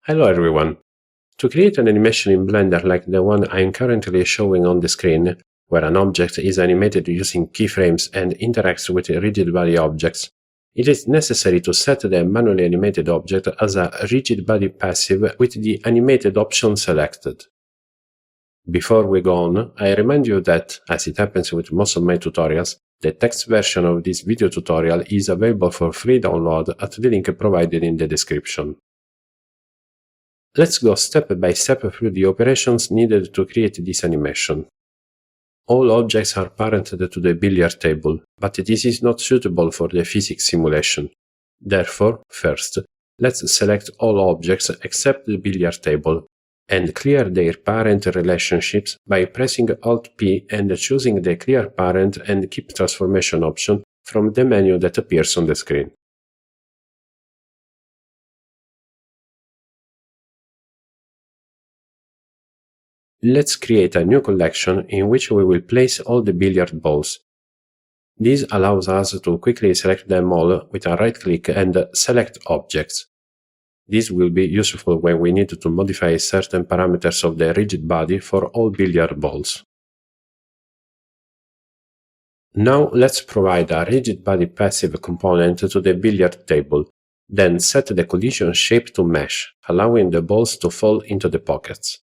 Hello everyone! To create an animation in Blender like the one I am currently showing on the screen, where an object is animated using keyframes and interacts with rigid body objects, it is necessary to set the manually animated object as a rigid body passive with the animated option selected. Before we go on, I remind you that, as it happens with most of my tutorials, the text version of this video tutorial is available for free download at the link provided in the description. Let's go step by step through the operations needed to create this animation. All objects are parented to the billiard table, but this is not suitable for the physics simulation. Therefore, first, let's select all objects except the billiard table and clear their parent relationships by pressing Alt-P and choosing the Clear Parent and Keep Transformation option from the menu that appears on the screen. Let's create a new collection in which we will place all the billiard balls. This allows us to quickly select them all with a right-click and Select Objects. This will be useful when we need to modify certain parameters of the rigid body for all billiard balls. Now let's provide a rigid body passive component to the billiard table, then set the collision shape to mesh, allowing the balls to fall into the pockets.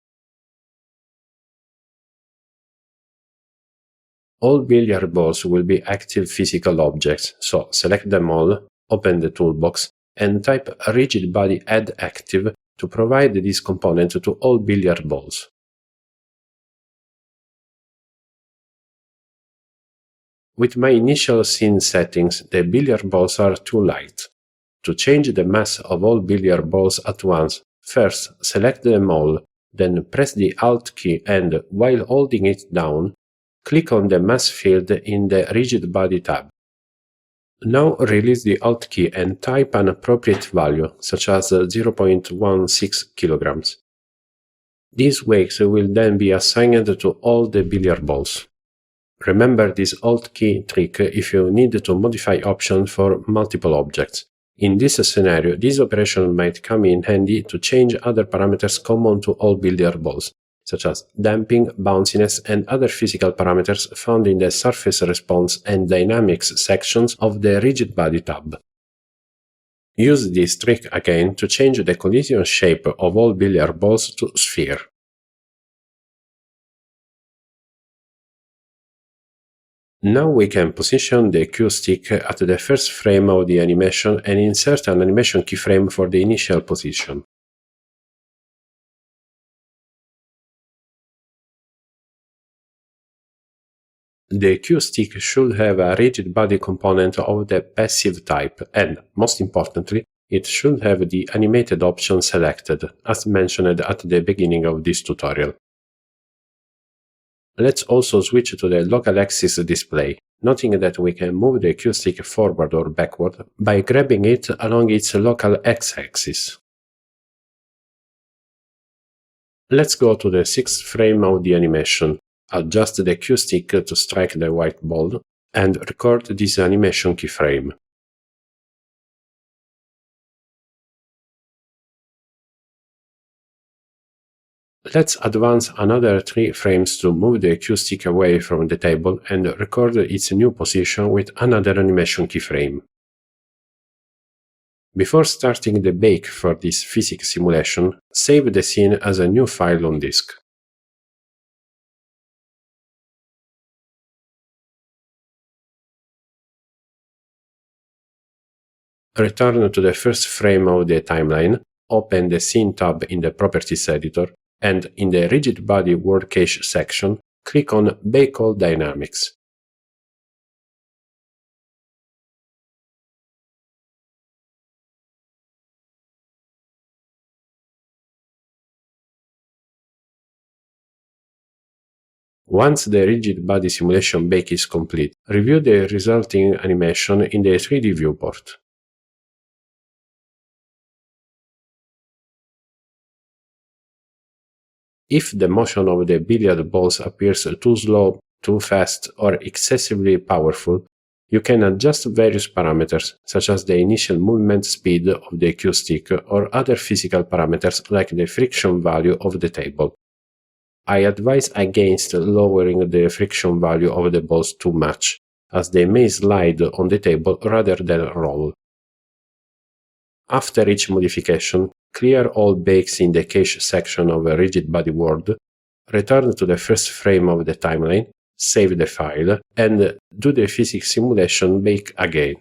All billiard balls will be active physical objects, so select them all, open the toolbox, and type rigid body add active to provide this component to all billiard balls. With my initial scene settings, the billiard balls are too light. To change the mass of all billiard balls at once, first select them all, then press the Alt key and, while holding it down, click on the mass field in the rigid body tab. Now release the Alt key and type an appropriate value, such as 0.16 kilograms. These weights will then be assigned to all the billiard balls. Remember this Alt key trick if you need to modify options for multiple objects. In this scenario, this operation might come in handy to change other parameters common to all billiard balls, such as damping, bounciness, and other physical parameters found in the surface response and dynamics sections of the rigid body tab. Use this trick again to change the collision shape of all billiard balls to sphere. Now we can position the cue stick at the first frame of the animation and insert an animation keyframe for the initial position. The cue stick should have a rigid body component of the passive type and, most importantly, it should have the animated option selected, as mentioned at the beginning of this tutorial. Let's also switch to the local axis display, noting that we can move the cue stick forward or backward by grabbing it along its local x-axis. Let's go to the 6th frame of the animation. Adjust the cue stick to strike the white ball, and record this animation keyframe. Let's advance another 3 frames to move the cue stick away from the table and record its new position with another animation keyframe. Before starting the bake for this physics simulation, save the scene as a new file on disk. Return to the first frame of the timeline, open the Scene tab in the Properties editor, and in the Rigid Body World Cache section, click on Bake All Dynamics. Once the rigid body simulation bake is complete, review the resulting animation in the 3D viewport. If the motion of the billiard balls appears too slow, too fast, or excessively powerful, You can adjust various parameters, such as the initial movement speed of the cue stick or other physical parameters like the friction value of the table. I advise against lowering the friction value of the balls too much, as they may slide on the table rather than roll. After each modification, clear all bakes in the cache section of a rigid body word, return to the first frame of the timeline, save the file, and do the physics simulation bake again.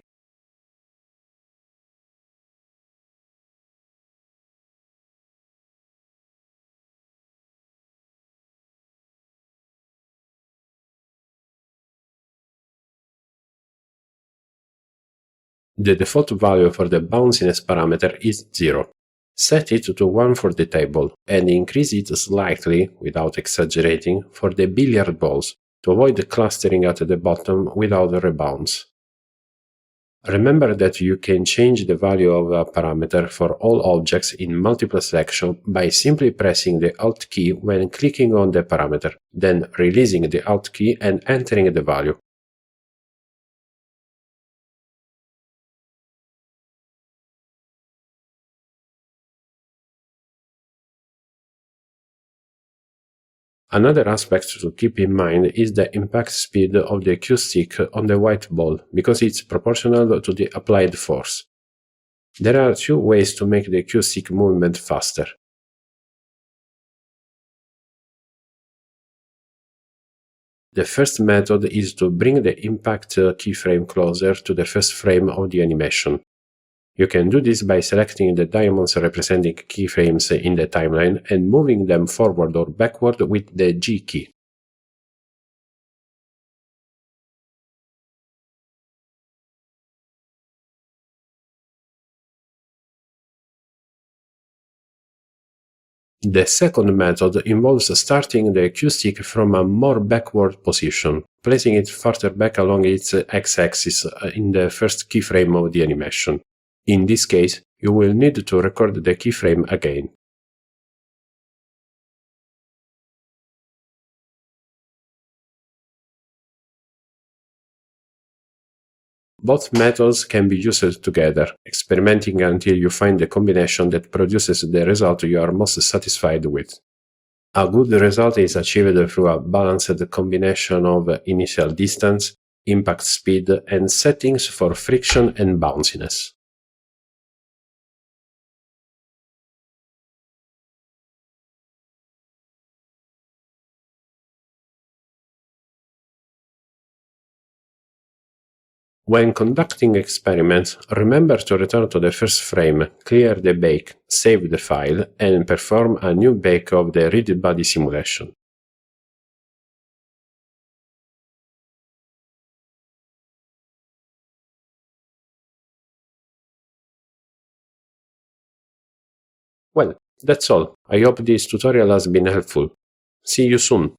The default value for the bounciness parameter is 0. Set it to 1 for the table, and increase it slightly, without exaggerating, for the billiard balls, to avoid clustering at the bottom without rebounds. Remember that you can change the value of a parameter for all objects in multiple selection by simply pressing the Alt key when clicking on the parameter, then releasing the Alt key and entering the value. Another aspect to keep in mind is the impact speed of the cue stick on the white ball, because it's proportional to the applied force. There are two ways to make the cue stick movement faster. The first method is to bring the impact keyframe closer to the first frame of the animation. You can do this by selecting the diamonds representing keyframes in the timeline and moving them forward or backward with the G key. The second method involves starting the cue stick from a more backward position, placing it further back along its x-axis in the first keyframe of the animation. In this case, you will need to record the keyframe again. Both methods can be used together, experimenting until you find the combination that produces the result you are most satisfied with. A good result is achieved through a balanced combination of initial distance, impact speed, and settings for friction and bounciness. When conducting experiments, remember to return to the first frame, clear the bake, save the file, and perform a new bake of the rigid body simulation. Well, that's all. I hope this tutorial has been helpful. See you soon!